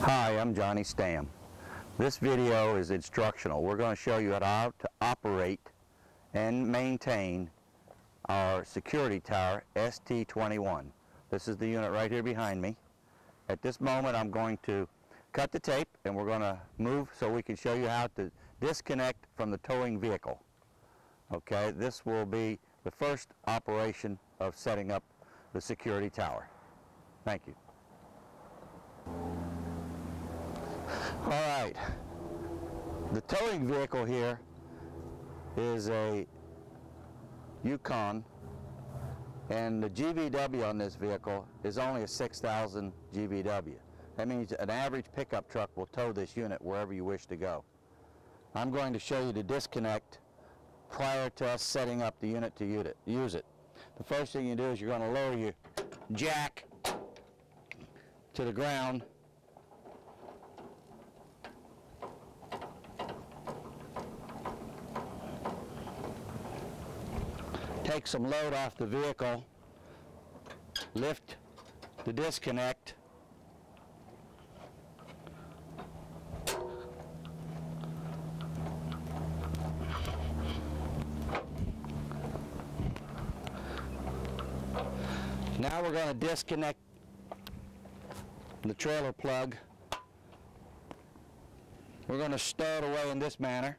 Hi, I'm Johnny Stamm. This video is instructional. We're going to show you how to operate and maintain our security tower ST21. This is the unit right here behind me. At this moment I'm going to cut the tape and we're going to move so we can show you how to disconnect from the towing vehicle. Okay, this will be the first operation of setting up the security tower. Thank you. All right, the towing vehicle here is a Yukon, and the GVW on this vehicle is only a 6,000 GVW. That means an average pickup truck will tow this unit wherever you wish to go. I'm going to show you the disconnect prior to us setting up the unit to use it. The first thing you do is you're going to lower your jack to the ground. Take some load off the vehicle, lift the disconnect, now we're going to disconnect the trailer plug. We're going to stow it away in this manner.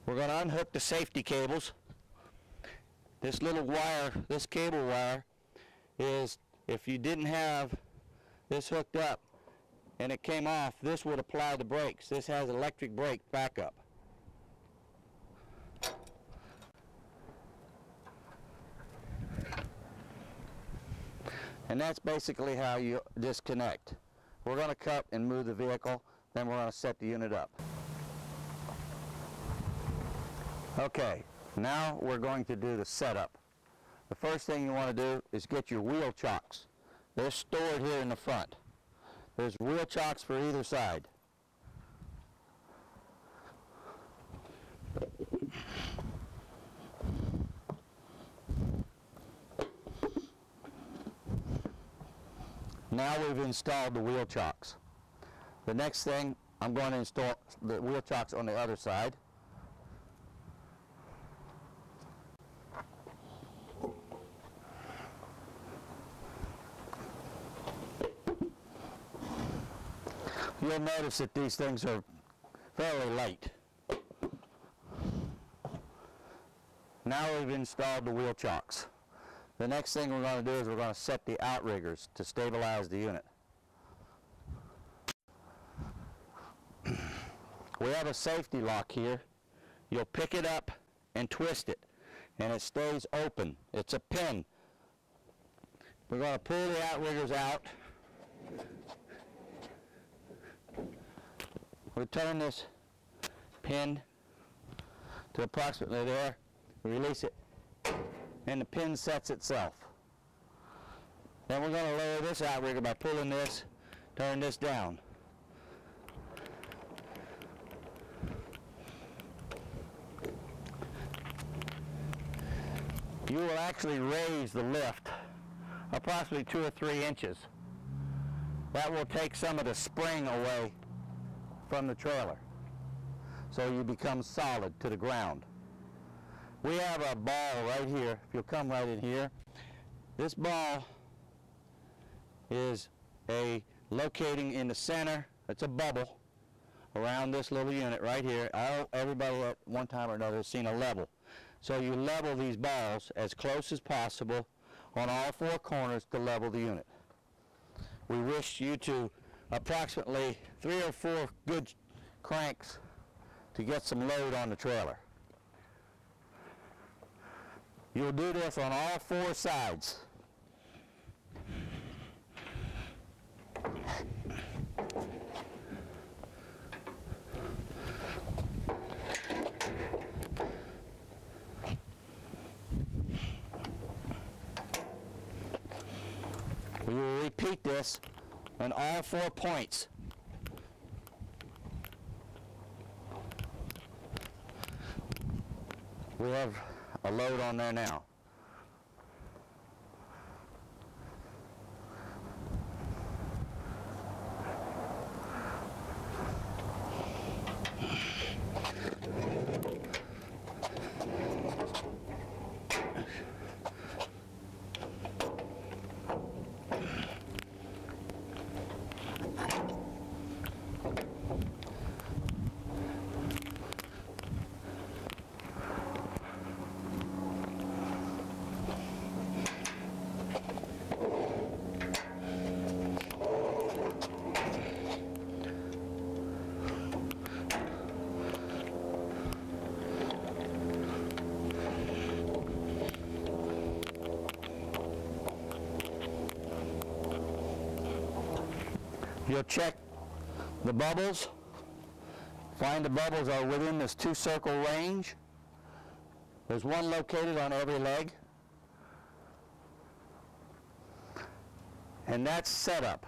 We're going to unhook the safety cables. This little wire, this cable wire, is if you didn't have this hooked up and it came off, this would apply the brakes. This has electric brake backup. And that's basically how you disconnect. We're going to cut and move the vehicle, then we're going to set the unit up. Okay, now we're going to do the setup. The first thing you want to do is get your wheel chocks. They're stored here in the front. There's wheel chocks for either side. Now we've installed the wheel chocks. The next thing, I'm going to install the wheel chocks on the other side. You'll notice that these things are fairly light. Now we've installed the wheel chocks. The next thing we're going to do is we're going to set the outriggers to stabilize the unit. We have a safety lock here. You'll pick it up and twist it, and it stays open. It's a pin. We're going to pull the outriggers out. We'll turn this pin to approximately there, release it, and the pin sets itself. Then we're going to lower this outrigger by pulling this, turn this down. You will actually raise the lift approximately 2 or 3 inches. That will take some of the spring away from the trailer, so you become solid to the ground. We have a ball right here. If you'll come right in here, this ball is locating in the center. It's a bubble around this little unit right here. Everybody at one time or another has seen a level. So you level these balls as close as possible on all 4 corners to level the unit. We wish you to approximately 3 or 4 good cranks to get some load on the trailer. You'll do this on all 4 sides. We will repeat this on all 4 points. We have a load on there now. You'll check the bubbles. Find the bubbles are within this 2-circle range. There's one located on every leg. And that's setup.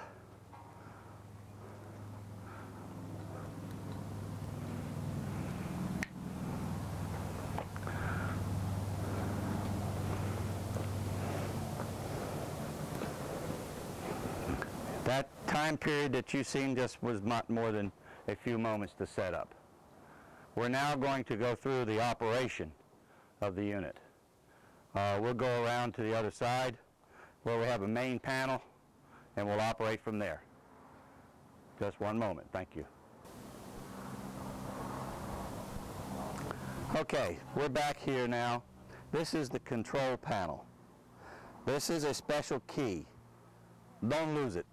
That time period that you've seen just was not more than a few moments to set up. We're now going to go through the operation of the unit. We'll go around to the other side where we have a main panel and we'll operate from there. Just one moment, thank you. Okay, we're back here now. This is the control panel. This is a special key. Don't lose it.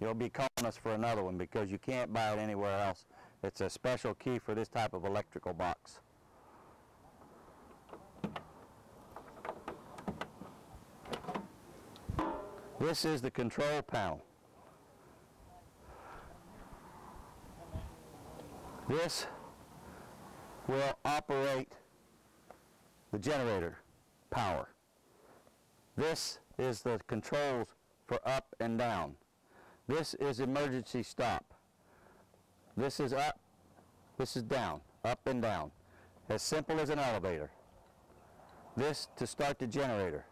You'll be calling us for another one because you can't buy it anywhere else. It's a special key for this type of electrical box. This is the control panel. This will operate the generator power. This is the controls for up and down. This is emergency stop. This is up, this is down, up and down. As simple as an elevator. This to start the generator.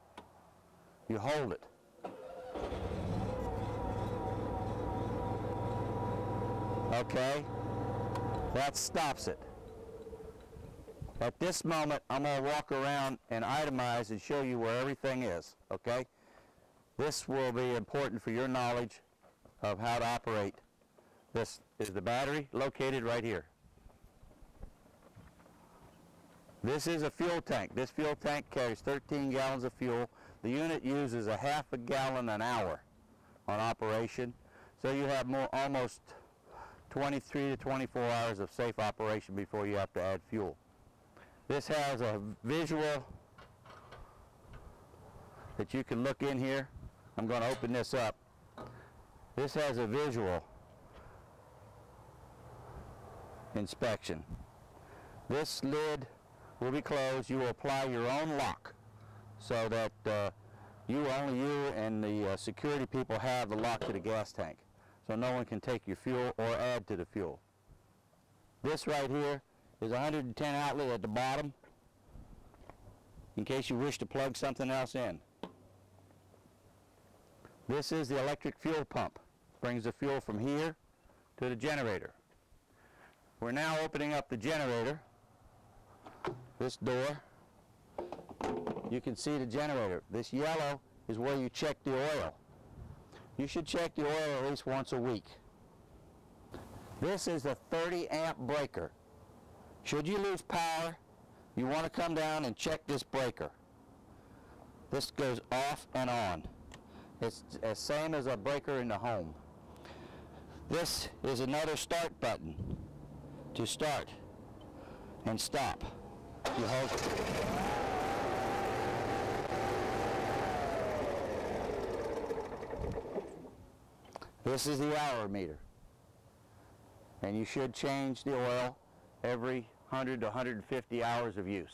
You hold it. Okay, that stops it. At this moment, I'm going to walk around and itemize and show you where everything is, okay? This will be important for your knowledge of how to operate. This is the battery located right here. This is a fuel tank. This fuel tank carries 13 gallons of fuel. The unit uses a half a gallon an hour on operation, so you have almost 23 to 24 hours of safe operation before you have to add fuel. This has a visual that you can look in here. I'm going to open this up. This has a visual inspection. This lid will be closed. You will apply your own lock so that only you and the security people have the lock to the gas tank, so no one can take your fuel or add to the fuel. This right here is a 110 outlet at the bottom in case you wish to plug something else in. This is the electric fuel pump. Brings the fuel from here to the generator. We're now opening up the generator. This door. You can see the generator. This yellow is where you check the oil. You should check the oil at least once a week. This is a 30 amp breaker. Should you lose power, you want to come down and check this breaker. This goes off and on. It's the same as a breaker in the home. This is another start button to start and stop. You hold. This is the hour meter. And you should change the oil every 100 to 150 hours of use.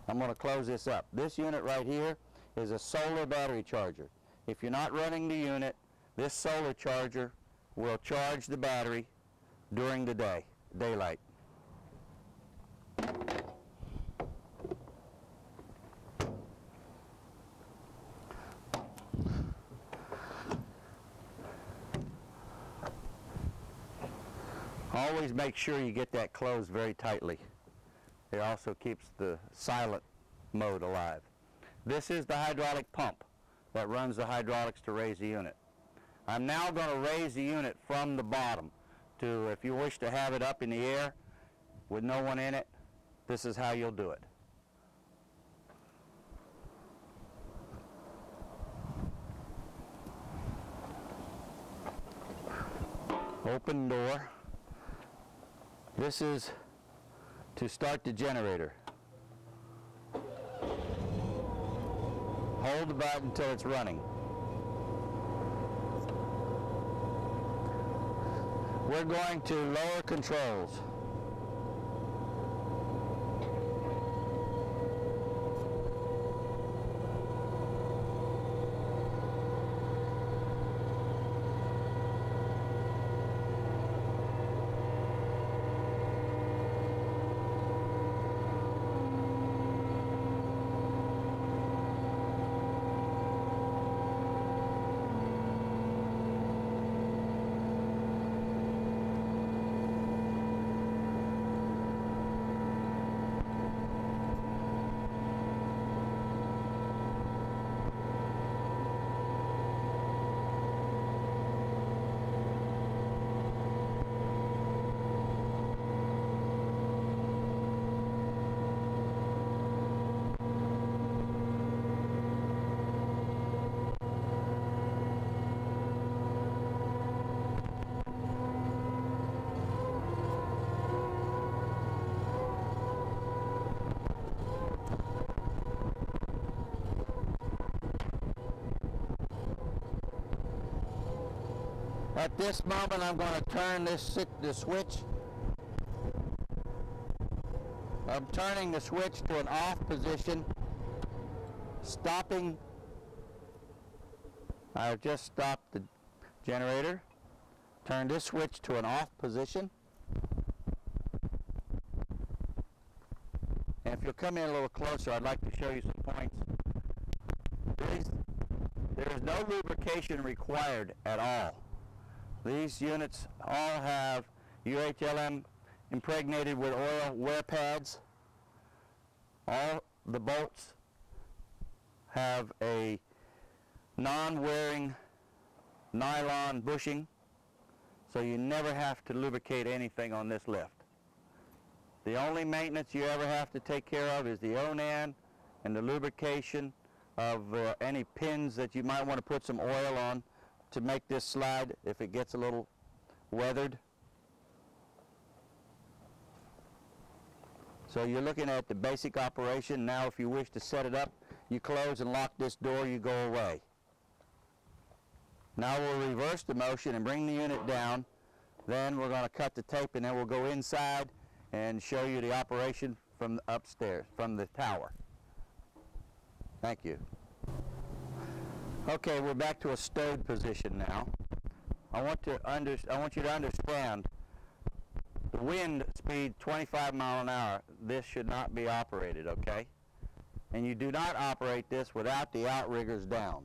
I'm going to close this up. This unit right here is a solar battery charger. If you're not running the unit, this solar charger will charge the battery during the day, daylight. Always make sure you get that closed very tightly. It also keeps the silent mode alive. This is the hydraulic pump that runs the hydraulics to raise the unit. I'm now going to raise the unit from the bottom to, if you wish to have it up in the air with no one in it, this is how you'll do it. Open door. This is to start the generator. Hold the button until it's running. We're going to lower controls. At this moment, I'm going to turn the switch. I'm turning the switch to an off position, stopping. I've just stopped the generator. Turn this switch to an off position. And if you'll come in a little closer, I'd like to show you some points. There is no lubrication required at all. These units all have UHLM impregnated with oil wear pads. All the bolts have a non-wearing nylon bushing, so you never have to lubricate anything on this lift. The only maintenance you ever have to take care of is the onan and the lubrication of any pins that you might want to put some oil on to make this slide if it gets a little weathered. So you're looking at the basic operation. Now if you wish to set it up, you close and lock this door, you go away. Now we'll reverse the motion and bring the unit down. Then we're going to cut the tape and then we'll go inside and show you the operation from upstairs, from the tower. Thank you. Okay, we're back to a stowed position now. I want you to understand the wind speed 25 miles an hour. This should not be operated, okay? And you do not operate this without the outriggers down.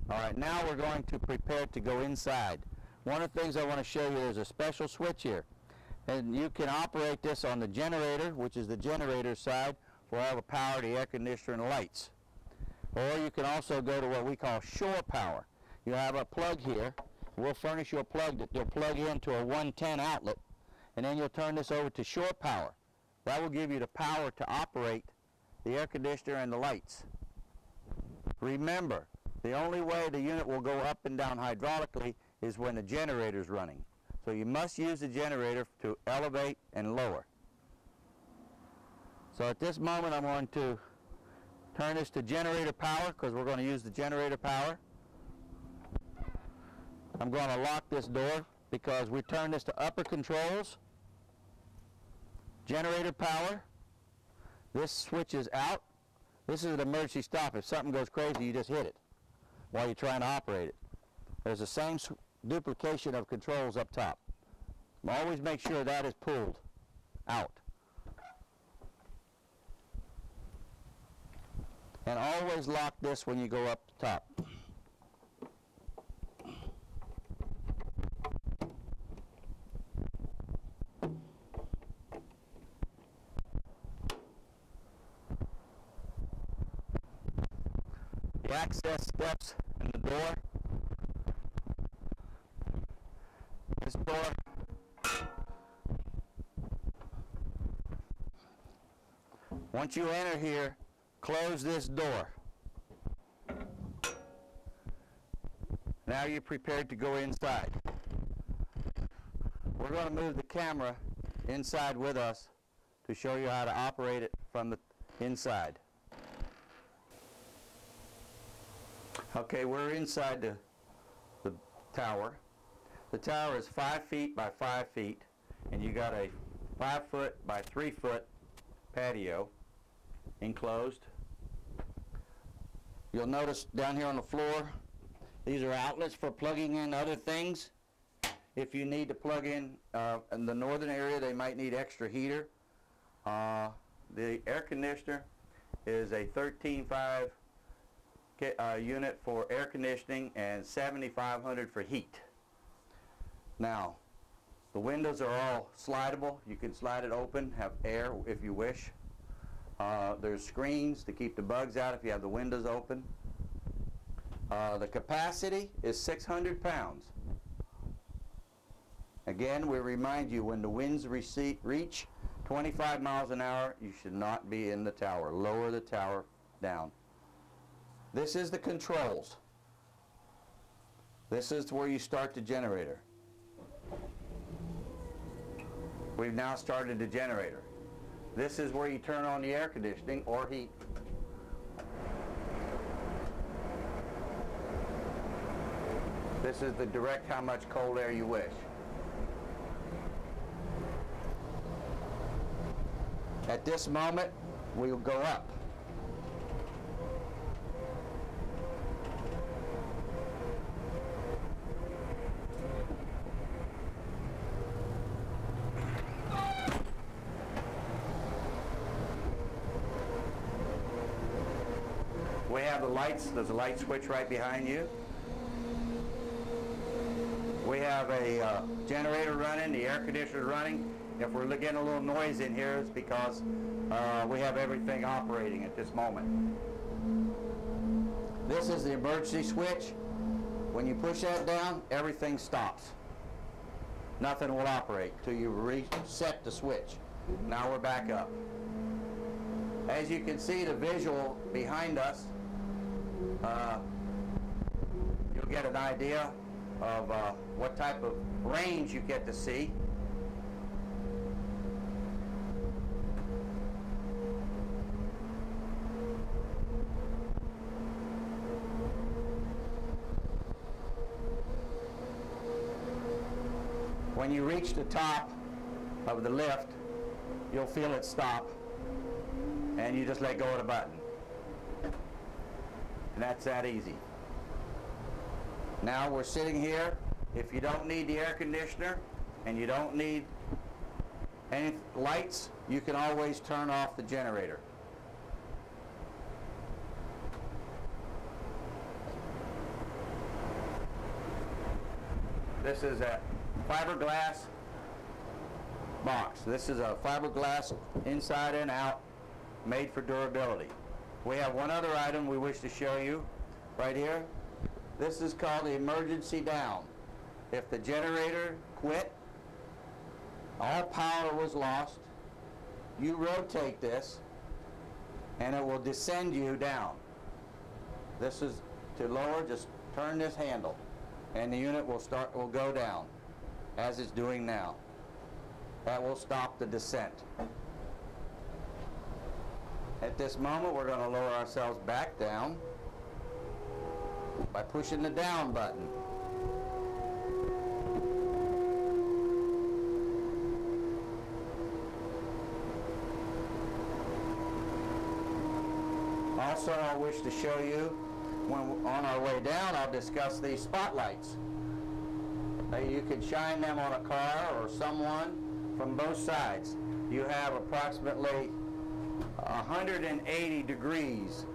All right, now we're going to prepare to go inside. One of the things I want to show you, there's a special switch here. And you can operate this on the generator, which is the generator side, for all the power, the air conditioner, and lights. Or you can also go to what we call shore power. You have a plug here. We'll furnish you a plug that you'll plug into a 110 outlet, and then you'll turn this over to shore power. That will give you the power to operate the air conditioner and the lights. Remember, the only way the unit will go up and down hydraulically is when the generator is running. So you must use the generator to elevate and lower. So at this moment I'm going to turn this to generator power because we're going to use the generator power. I'm going to lock this door because we turn this to upper controls. Generator power. This switch is out. This is an emergency stop. If something goes crazy, you just hit it while you're trying to operate it. There's the same duplication of controls up top. Always make sure that is pulled out. And always lock this when you go up top. The access steps in the door. This door. Once you enter here, close this door. Now you're prepared to go inside. We're going to move the camera inside with us to show you how to operate it from the inside. Okay, we're inside the tower. The tower is 5 feet by 5 feet, and you got a 5 foot by 3 foot patio enclosed. You'll notice down here on the floor, these are outlets for plugging in other things. If you need to plug in the northern area, they might need extra heater. The air conditioner is a 13.5 unit for air conditioning and 7,500 for heat. Now, the windows are all slidable. You can slide it open, have air if you wish. There's screens to keep the bugs out if you have the windows open. The capacity is 600 pounds. Again, we remind you, when the winds reach 25 miles an hour, you should not be in the tower. Lower the tower down. This is the controls. This is where you start the generator. We've now started the generator. This is where you turn on the air conditioning or heat. This is the direct how much cold air you wish. At this moment, we will go up. We have the lights. There's a light switch right behind you. We have a generator running, the air conditioner running. If we're getting a little noise in here, it's because we have everything operating at this moment. This is the emergency switch. When you push that down, everything stops. Nothing will operate till you reset the switch. Now we're back up. As you can see, the visual behind us, you'll get an idea of what type of range you get to see. When you reach the top of the lift, you'll feel it stop, and you just let go of the button. And that's that easy. Now we're sitting here. If you don't need the air conditioner and you don't need any lights, you can always turn off the generator. This is a fiberglass box. This is a fiberglass inside and out, made for durability. We have one other item we wish to show you right here. This is called the emergency down. If the generator quit, all power was lost, you rotate this and it will descend you down. This is to lower. Just turn this handle and the unit will go down as it's doing now. That will stop the descent. At this moment, we're going to lower ourselves back down by pushing the down button. Also, I wish to show you, when on our way down, I'll discuss these spotlights. You can shine them on a car or someone from both sides. You have approximately 180 degrees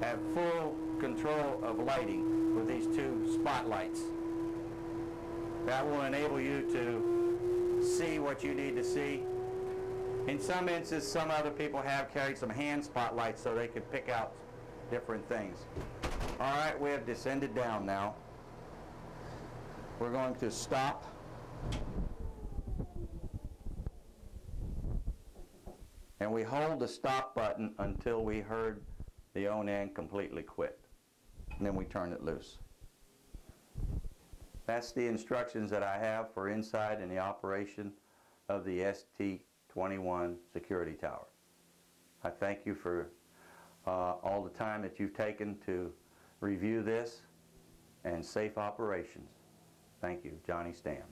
at full control of lighting with these two spotlights. That will enable you to see what you need to see. In some instances, some other people have carried some hand spotlights so they could pick out different things. All right, we have descended down now. We're going to stop. And we hold the stop button until we heard the on-end completely quit. And then we turn it loose. That's the instructions that I have for inside and the operation of the ST-21 security tower. I thank you for all the time that you've taken to review this, and safe operations. Thank you, Johnny Stamm.